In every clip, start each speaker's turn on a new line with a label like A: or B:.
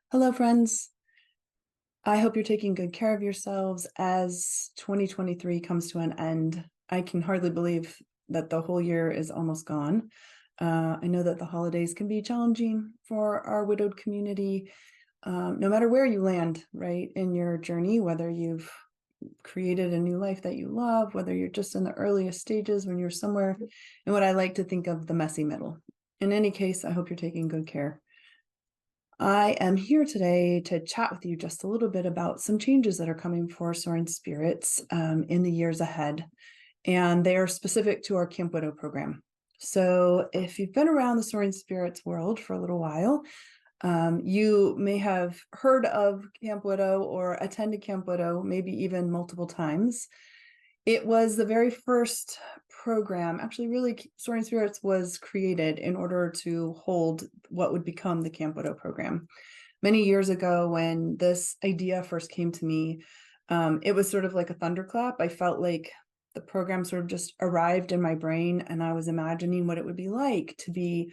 A: Hello, friends. I hope you're taking good care of yourselves as 2023 comes to an end. I can hardly believe that the whole year is almost gone. I know that the holidays can be challenging for our widowed community, no matter where you land, right, in your journey, whether you've created a new life that you love, whether you're just in the earliest stages when you're somewhere in what I like to think of the messy middle. In any case, I hope you're taking good care. I am here today to chat with you just a little bit about some changes that are coming for Soaring Spirits in the years ahead, and they are specific to our Camp Widow program. So if you've been around the Soaring Spirits world for a little while, you may have heard of Camp Widow or attended Camp Widow, maybe even multiple times. It was the very first program. Actually, really, Soaring Spirits was created in order to hold what would become the Camp Widow program. Many years ago, when this idea first came to me, it was sort of like a thunderclap. I felt like the program sort of just arrived in my brain, and I was imagining what it would be like to be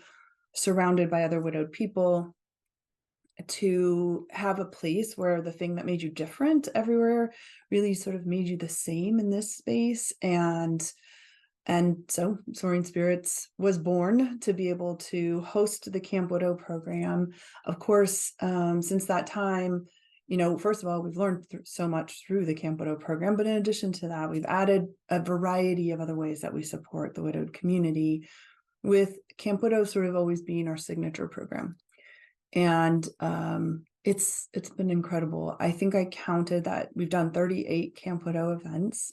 A: surrounded by other widowed people, to have a place where the thing that made you different everywhere really sort of made you the same in this space. And so Soaring Spirits was born to be able to host the Camp Widow program. Of course, since that time, first of all, we've learned so much through the Camp Widow program, but in addition to that, we've added a variety of other ways that we support the widowed community, with Camp Widow sort of always being our signature program. And it's been incredible. I think I counted that we've done 38 Camp Widow events.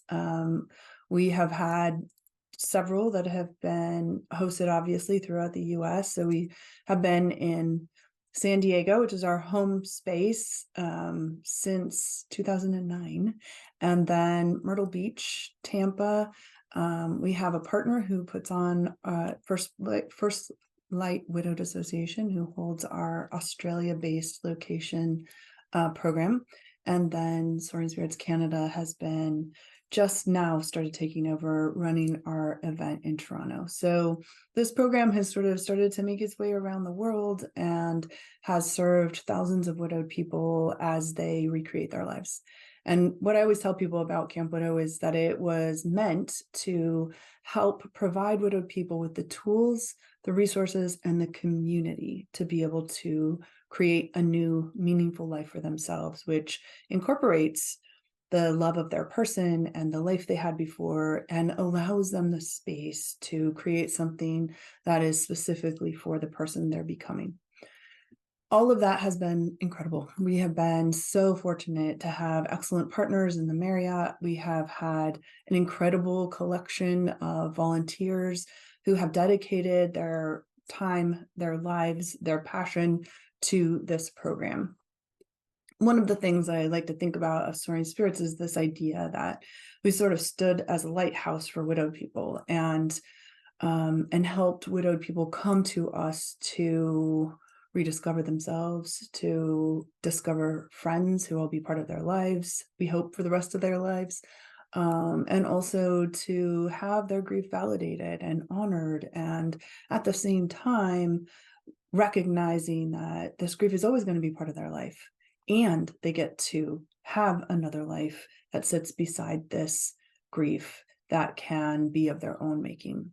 A: We have had several that have been hosted, obviously, throughout the US. So we have been in San Diego, which is our home space, since 2009, and then Myrtle Beach, Tampa. We have a partner who puts on First Light Widowed Association, who holds our Australia-based location program. And then Soaring Spirits Canada has been just now started taking over running our event in Toronto. So this program has sort of started to make its way around the world and has served thousands of widowed people as they recreate their lives. And what I always tell people about Camp Widow is that it was meant to help provide widowed people with the tools, the resources, and the community to be able to create a new meaningful life for themselves, which incorporates the love of their person and the life they had before, and allows them the space to create something that is specifically for the person they're becoming. All of that has been incredible. We have been so fortunate to have excellent partners in the Marriott. We have had an incredible collection of volunteers who have dedicated their time, their lives, their passion to this program. One of the things I like to think about of Soaring Spirits is this idea that we sort of stood as a lighthouse for widowed people, and helped widowed people come to us to rediscover themselves, to discover friends who will be part of their lives, we hope, for the rest of their lives, and also to have their grief validated and honored, and at the same time recognizing that this grief is always going to be part of their life, and they get to have another life that sits beside this grief that can be of their own making.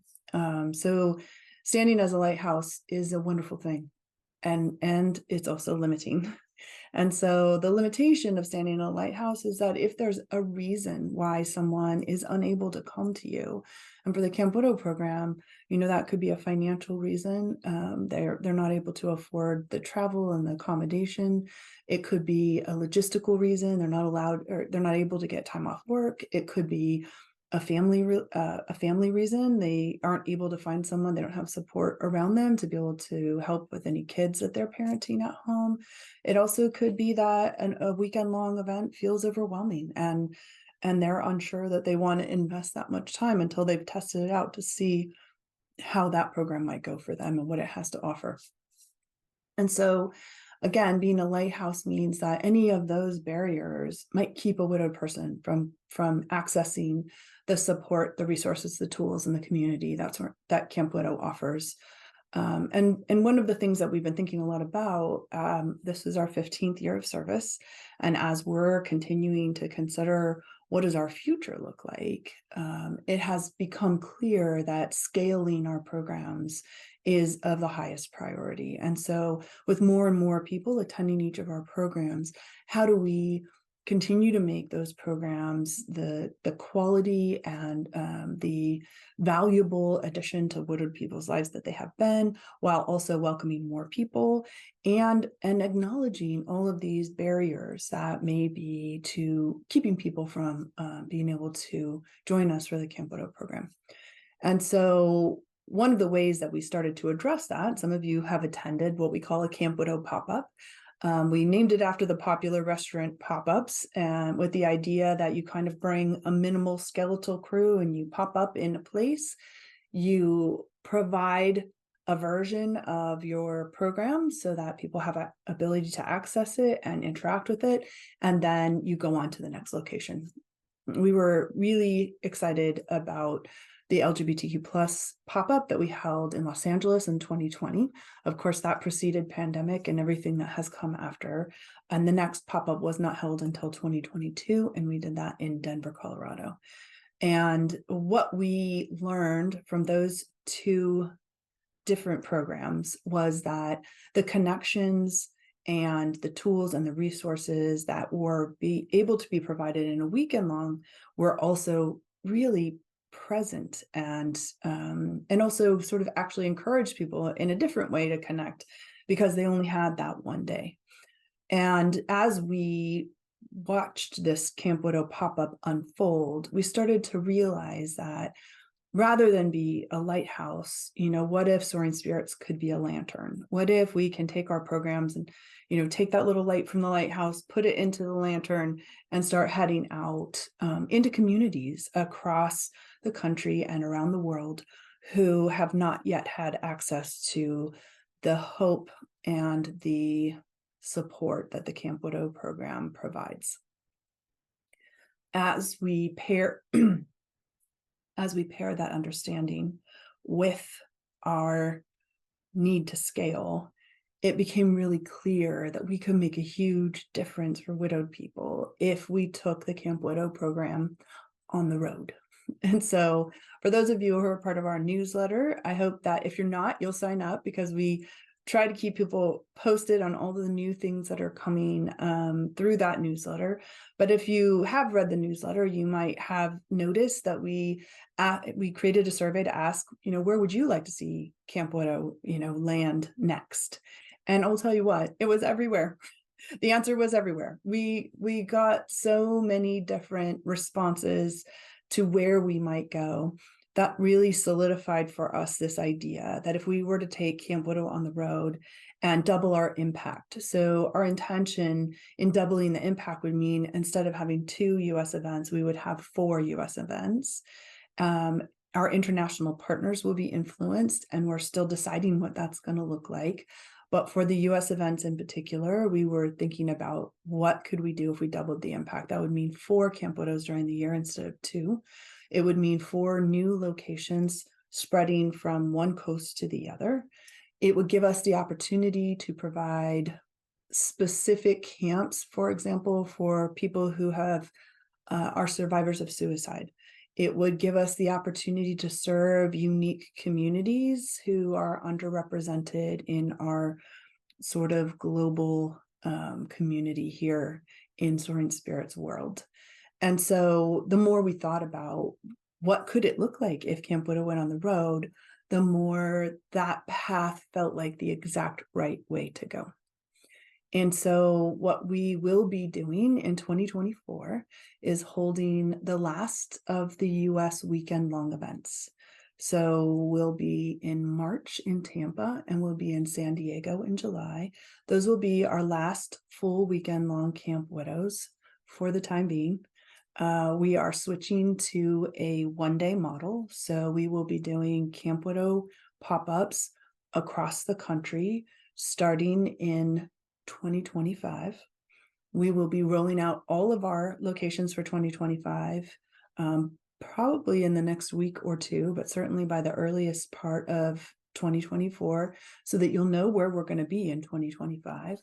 A: So standing as a lighthouse is a wonderful thing, and it's also limiting. And so the limitation of standing in a lighthouse is that if there's a reason why someone is unable to come to you, and for the Camp Widow program, that could be a financial reason. They're not able to afford the travel and the accommodation. It could be a logistical reason. They're not allowed, or they're not able to get time off work. It could be a family reason. They aren't able to find someone, they don't have support around them to be able to help with any kids that they're parenting at home. It also could be that a weekend long event feels overwhelming, and they're unsure that they want to invest that much time until they've tested it out to see how that program might go for them and what it has to offer. And so again, being a lighthouse means that any of those barriers might keep a widowed person from accessing the support, the resources, the tools, and the community that Camp Widow offers. And one of the things that we've been thinking a lot about, this is our 15th year of service. And as we're continuing to consider what does our future look like, it has become clear that scaling our programs is of the highest priority. And so with more and more people attending each of our programs, how do we continue to make those programs the quality and the valuable addition to Woodward people's lives that they have been, while also welcoming more people and acknowledging all of these barriers that may be to keeping people from being able to join us for the Camp Widow program. And so one of the ways that we started to address that, some of you have attended what we call a Camp Widow pop-up. We named it after the popular restaurant pop-ups, and with the idea that you kind of bring a minimal skeletal crew and you pop up in a place, you provide a version of your program so that people have an ability to access it and interact with it, and then you go on to the next location. We were really excited about the LGBTQ plus pop-up that we held in Los Angeles in 2020. Of course, that preceded pandemic and everything that has come after. And the next pop-up was not held until 2022, and we did that in Denver, Colorado. And what we learned from those two different programs was that the connections and the tools and the resources that were able to be provided in a weekend long were also really present and also sort of actually encouraged people in a different way to connect because they only had that one day. And as we watched this Camp Widow pop-up unfold, we started to realize that rather than be a lighthouse, what if Soaring Spirits could be a lantern? What if we can take our programs and, take that little light from the lighthouse, put it into the lantern, and start heading out into communities across the country and around the world who have not yet had access to the hope and the support that the Camp Widow program provides. As we pair that understanding with our need to scale, it became really clear that we could make a huge difference for widowed people if we took the Camp Widow program on the road. And so for those of you who are part of our newsletter, I hope that if you're not, you'll sign up, because we try to keep people posted on all the new things that are coming through that newsletter. But if you have read the newsletter, you might have noticed that we created a survey to ask, where would you like to see Camp Widow, land next? And I'll tell you what, it was everywhere. The answer was everywhere. We got so many different responses to where we might go. That really solidified for us this idea that if we were to take Camp Widow on the road and double our impact. So our intention in doubling the impact would mean instead of having 2 US events, we would have 4 US events. Our international partners will be influenced, and we're still deciding what that's going to look like. But for the US events in particular, we were thinking about what could we do if we doubled the impact. That would mean 4 Camp Widows during the year instead of 2. It would mean 4 new locations spreading from one coast to the other. It would give us the opportunity to provide specific camps, for example, for people who are survivors of suicide. It would give us the opportunity to serve unique communities who are underrepresented in our sort of global community here in Soaring Spirits world. And so the more we thought about what could it look like if Camp Widow went on the road, the more that path felt like the exact right way to go. And so what we will be doing in 2024 is holding the last of the US weekend long events. So we'll be in March in Tampa, and we'll be in San Diego in July. Those will be our last full weekend long Camp Widows for the time being. We are switching to a one-day model. So we will be doing Camp Widow pop-ups across the country starting in 2025. We will be rolling out all of our locations for 2025, probably in the next week or two, but certainly by the earliest part of 2024 so that you'll know where we're going to be in 2025.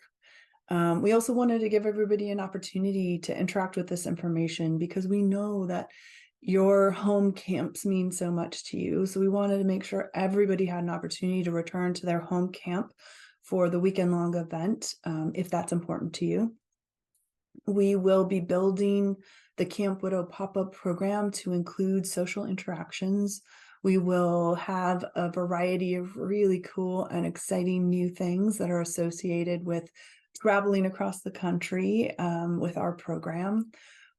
A: We also wanted to give everybody an opportunity to interact with this information because we know that your home camps mean so much to you. So we wanted to make sure everybody had an opportunity to return to their home camp for the weekend-long event, if that's important to you. We will be building the Camp Widow pop-up program to include social interactions. We will have a variety of really cool and exciting new things that are associated with traveling across the country with our program.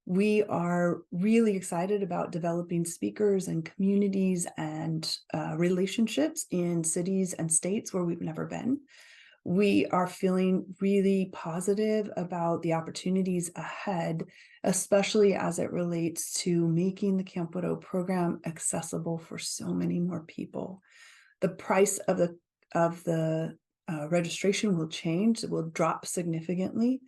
A: We are really excited about developing speakers and communities and relationships in cities and states where we've never been. We are feeling really positive about the opportunities ahead, especially as it relates to making the Camp Widow program accessible for so many more people. The price of the registration will change. It will drop significantly.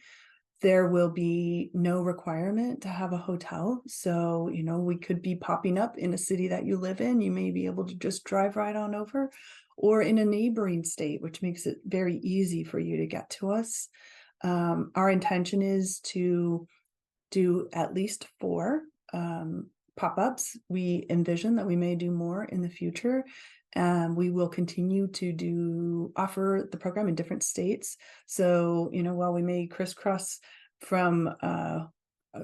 A: There will be no requirement to have a hotel. So, we could be popping up in a city that you live in. You may be able to just drive right on over, or in a neighboring state, which makes it very easy for you to get to us. Our intention is to do at least 4 pop-ups. We envision that we may do more in the future. We will continue to offer the program in different states. So, while we may crisscross from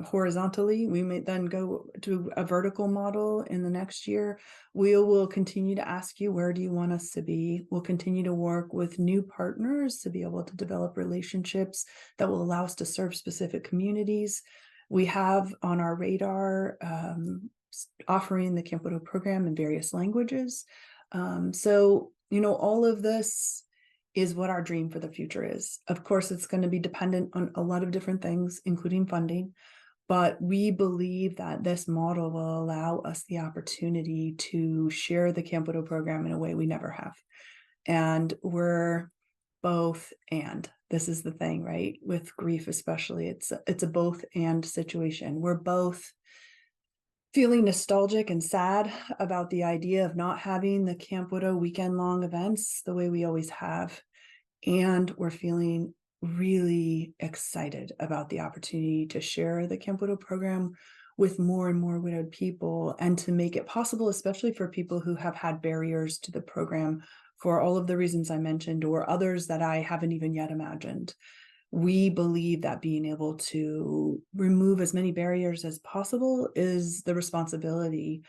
A: horizontally, we may then go to a vertical model in the next year. We will continue to ask you, where do you want us to be? We'll continue to work with new partners to be able to develop relationships that will allow us to serve specific communities. We have on our radar offering the Camp Widow program in various languages. So, all of this is what our dream for the future is. Of course, it's going to be dependent on a lot of different things, including funding, but we believe that this model will allow us the opportunity to share the Camp Widow program in a way we never have. And we're both and. This is the thing, right? With grief especially, it's a both and situation. We're both feeling nostalgic and sad about the idea of not having the Camp Widow weekend-long events the way we always have. And we're feeling really excited about the opportunity to share the Camp Widow program with more and more widowed people, and to make it possible, especially for people who have had barriers to the program for all of the reasons I mentioned, or others that I haven't even yet imagined. We believe that being able to remove as many barriers as possible is the responsibility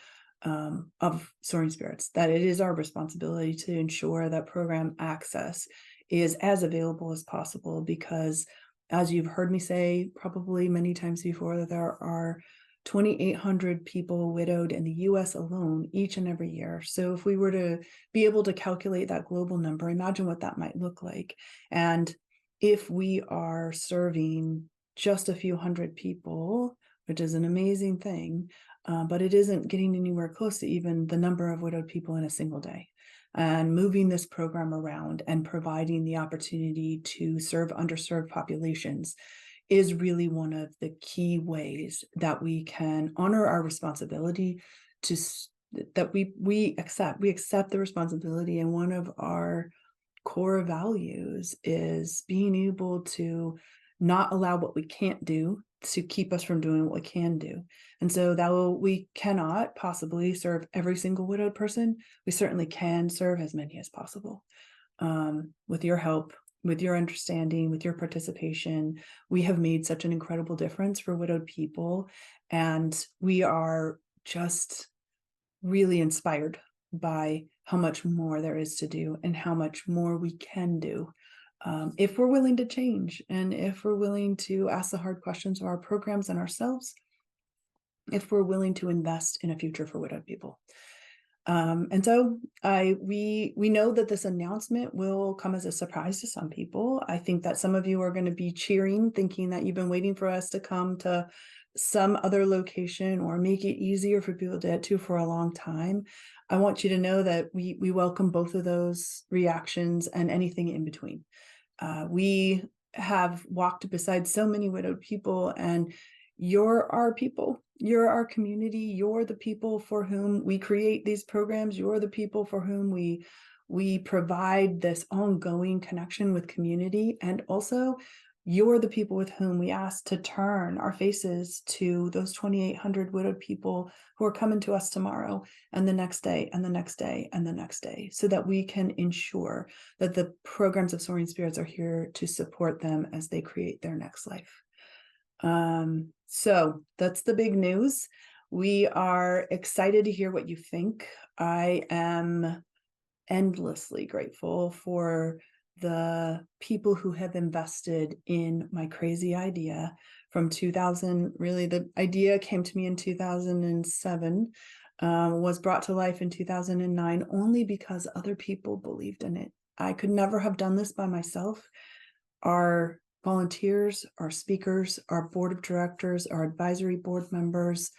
A: of Soaring Spirits, that it is our responsibility to ensure that program access is as available as possible, because as you've heard me say probably many times before, that there are 2,800 people widowed in the US alone each and every year. So if we were to be able to calculate that global number, imagine what that might look like. And if we are serving just a few hundred people, which is an amazing thing, but it isn't getting anywhere close to even the number of widowed people in a single day. And moving this program around and providing the opportunity to serve underserved populations is really one of the key ways that we can honor our responsibility to that we accept the responsibility. And one of our core values is being able to not allow what we can't do to keep us from doing what we can do. And so though we cannot possibly serve every single widowed person, we certainly can serve as many as possible. With your help, with your understanding, with your participation, we have made such an incredible difference for widowed people. And we are just really inspired by how much more there is to do and how much more we can do, if we're willing to change, and if we're willing to ask the hard questions of our programs and ourselves, if we're willing to invest in a future for widowed people. And so we know that this announcement will come as a surprise to some people. I think that some of you are going to be cheering, thinking that you've been waiting for us to come to some other location or make it easier for people to get to for a long time. I want you to know that we welcome both of those reactions and anything in between. We have walked beside so many widowed people, and you're our people. You're our community. You're the people for whom we create these programs. You're the people for whom we We provide this ongoing connection with community, and also you're the people with whom we ask to turn our faces to those 2,800 widowed people who are coming to us tomorrow and the next day and the next day and the next day, so that we can ensure that the programs of Soaring Spirits are here to support them as they create their next life. So that's the big news. We are excited to hear what you think. I am endlessly grateful for the people who have invested in my crazy idea from 2000. Really, the idea came to me in 2007, was brought to life in 2009 only because other people believed in it. I could never have done this by myself. Our volunteers, our speakers, our board of directors, our advisory board members,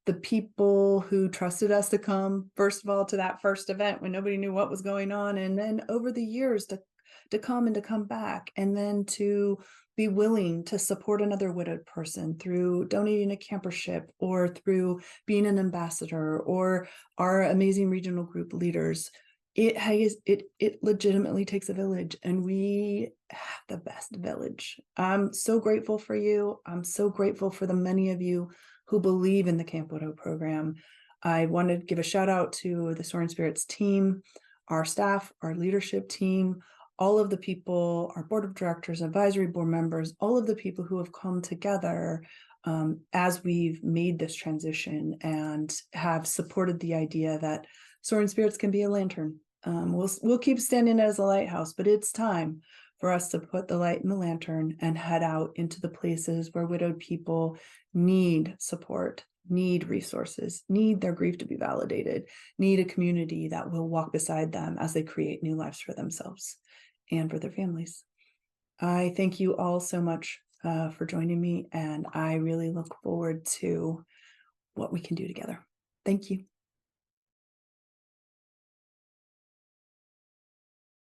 A: the people who trusted us to come, first of all, to that first event when nobody knew what was going on, and then over the years to come and to come back, and then to be willing to support another widowed person through donating a campership or through being an ambassador, or our amazing regional group leaders. It legitimately takes a village, and we have the best village. I'm so grateful for you. I'm so grateful for the many of you who believe in the Camp Widow program. I want to give a shout out to the Soaring Spirits team, our staff, our leadership team, all of the people, our board of directors, advisory board members, all of the people who have come together as we've made this transition and have supported the idea that Soaring Spirits can be a lantern. We'll keep standing as a lighthouse, but it's time for us to put the light in the lantern and head out into the places where widowed people need support, need resources, need their grief to be validated, need a community that will walk beside them as they create new lives for themselves and for their families. I thank you all so much for joining me, and I really look forward to what we can do together. Thank you.